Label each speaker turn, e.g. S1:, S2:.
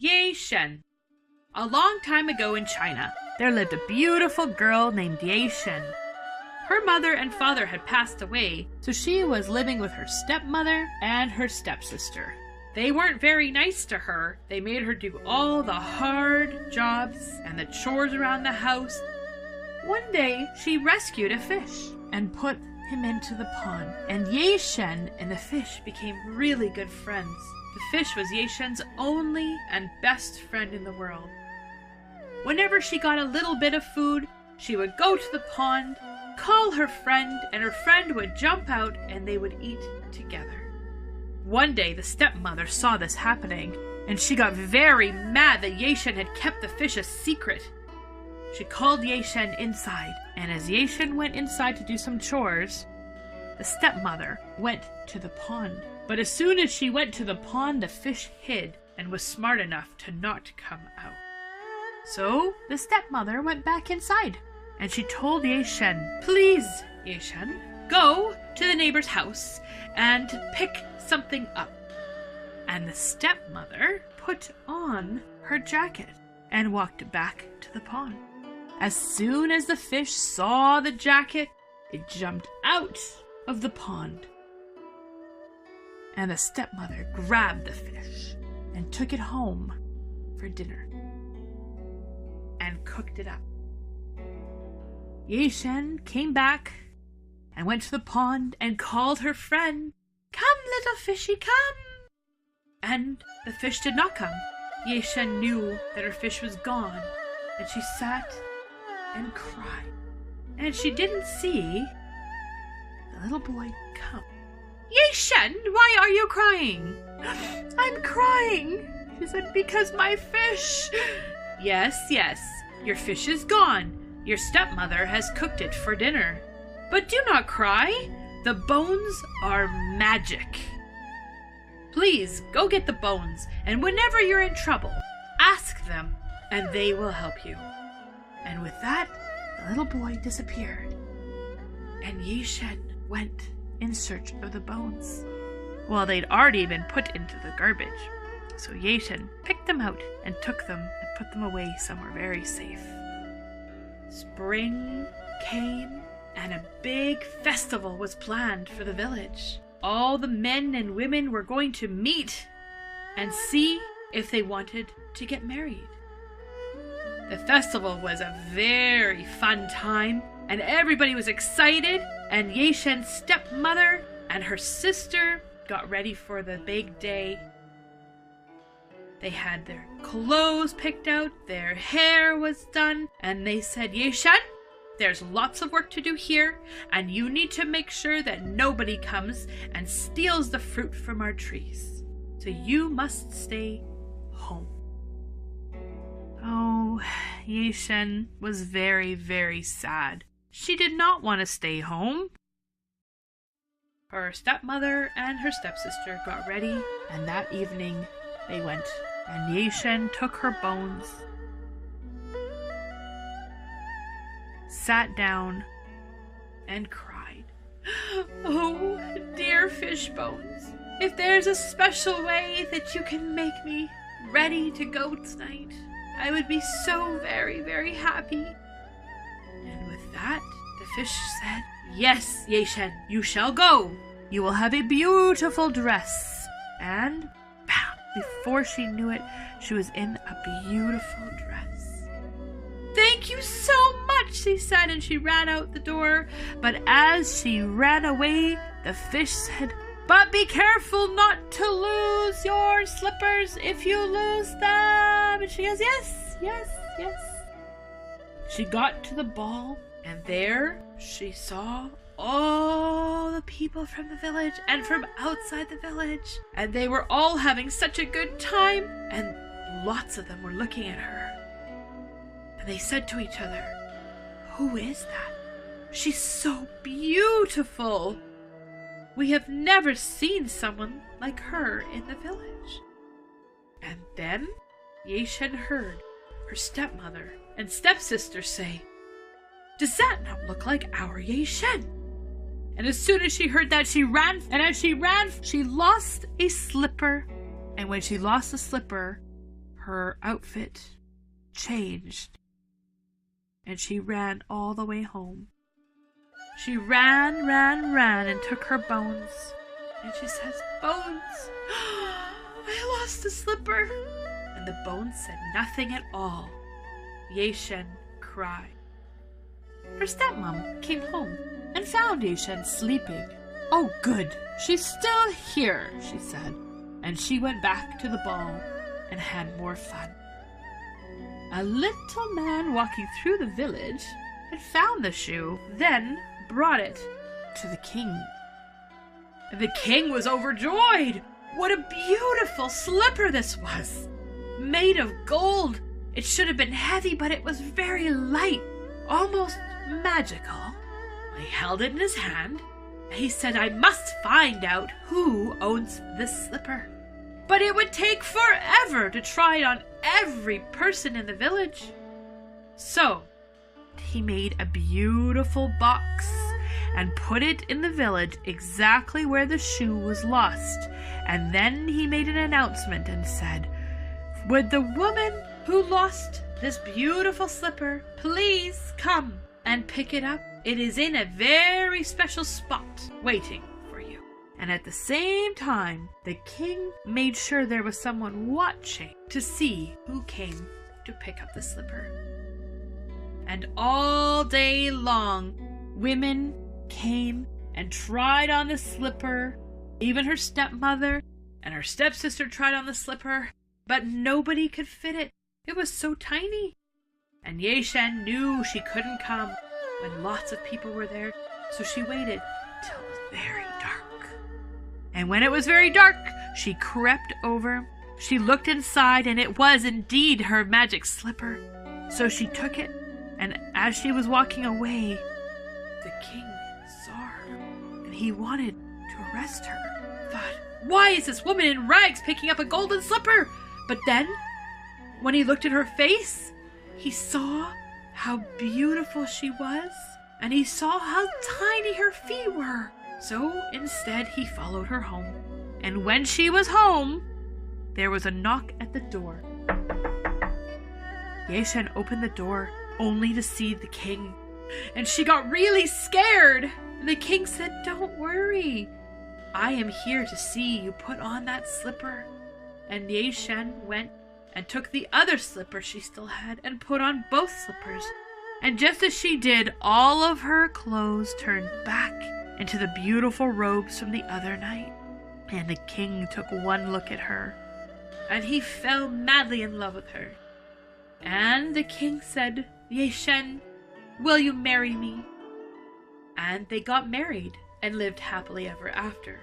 S1: Yeh Shen. A long time ago in China, there lived a beautiful girl named Yeh Shen. Her mother and father had passed away, so she was living with her stepmother and her stepsister. They weren't very nice to her. They made her do all the hard jobs and the chores around the house. One day, she rescued a fish and put him into the pond, and Yeh Shen and the fish became really good friends. The fish was Yeh Shen's only and best friend in the world. Whenever she got a little bit of food, she would go to the pond, call her friend, and her friend would jump out and they would eat together. One day, the stepmother saw this happening, and she got very mad that Yeh Shen had kept the fish a secret. She called Yeh Shen inside, and as Yeh Shen went inside to do some chores, the stepmother went to the pond. But as soon as she went to the pond, the fish hid and was smart enough to not come out. So the stepmother went back inside, and she told Yeh Shen, "Please, Yeh Shen, go to the neighbor's house and pick something up." And the stepmother put on her jacket and walked back to the pond. As soon as the fish saw the jacket, it jumped out of the pond. And the stepmother grabbed the fish and took it home for dinner and cooked it up. Yeh Shen came back and went to the pond and called her friend, "Come, little fishy, come!" And the fish did not come. Yeh Shen knew that her fish was gone, and she sat and cried. And she didn't see the little boy come. "Yeh Shen, why are you crying?" "I'm crying," she said, "because my fish..." Yes, your fish is gone. Your stepmother has cooked it for dinner. But do not cry. The bones are magic. Please, go get the bones, and whenever you're in trouble, ask them, and they will help you. And with that, the little boy disappeared, and Yeh Shen went in search of the bones. Well, they'd already been put into the garbage, so Yeh Shen picked them out and took them and put them away somewhere very safe. Spring came, and a big festival was planned for the village. All the men and women were going to meet and see if they wanted to get married. The festival was a very fun time, and everybody was excited, and Yeh Shen's stepmother and her sister got ready for the big day. They had their clothes picked out, their hair was done, and they said, "Yeh Shen, there's lots of work to do here, and you need to make sure that nobody comes and steals the fruit from our trees. So you must stay home." Oh, Yeh Shen was very, very sad. She did not want to stay home. Her stepmother and her stepsister got ready, and that evening they went, and Yeh Shen took her bones, sat down, and cried. "Oh, dear fish bones, if there's a special way that you can make me ready to go tonight, I would be so very, very happy." And with that, the fish said, "Yes, Yeh Shen, you shall go. You will have a beautiful dress." And bam, before she knew it, she was in a beautiful dress. "Thank you so much," she said, and she ran out the door. But as she ran away, the fish said, "But be careful not to lose your slippers if you lose them." And she goes, "Yes, yes, yes." She got to the ball, and there she saw all the people from the village and from outside the village. And they were all having such a good time, and lots of them were looking at her. And they said to each other, "Who is that? She's so beautiful. We have never seen someone like her in the village." And then Yeh Shen heard her stepmother and stepsister say, "Does that not look like our Yeh Shen?" And as soon as she heard that, she ran, and as she ran, she lost a slipper. And when she lost the slipper, her outfit changed, and she ran all the way home. She ran, and took her bones. And she says, "Bones, I lost the slipper." And the bones said nothing at all. Yeh Shen cried. Her stepmom came home and found Yeh Shen sleeping. "Oh, good, she's still here," she said. And she went back to the ball and had more fun. A little man walking through the village had found the shoe, then brought it to the king. The king was overjoyed. What a beautiful slipper this was! Made of gold. It should have been heavy, but it was very light, almost magical. He held it in his hand. He said, "I must find out who owns this slipper. But it would take forever to try it on every person in the village." So he made a beautiful box and put it in the village exactly where the shoe was lost. And then he made an announcement and said, "Would the woman who lost this beautiful slipper please come and pick it up? It is in a very special spot waiting for you." And at the same time, the king made sure there was someone watching to see who came to pick up the slipper. And all day long, women came and tried on the slipper. Even her stepmother and her stepsister tried on the slipper, but nobody could fit it. It was so tiny. And Yeh Shen knew she couldn't come when lots of people were there, so she waited till it was very dark. And when it was very dark, she crept over. She looked inside, and it was indeed her magic slipper. So she took it, and as she was walking away, the king saw her, and he wanted to arrest her. Thought, "Why is this woman in rags picking up a golden slipper?" But then, when he looked at her face, he saw how beautiful she was, and he saw how tiny her feet were. So instead, he followed her home. And when she was home, there was a knock at the door. Yeh Shen opened the door only to see the king, and she got really scared. And the king said, "Don't worry. I am here to see you put on that slipper." And Yeh Shen went and took the other slipper she still had and put on both slippers. And just as she did, all of her clothes turned back into the beautiful robes from the other night. And the king took one look at her, and he fell madly in love with her. And the king said, "Yeh Shen, will you marry me?" And they got married and lived happily ever after.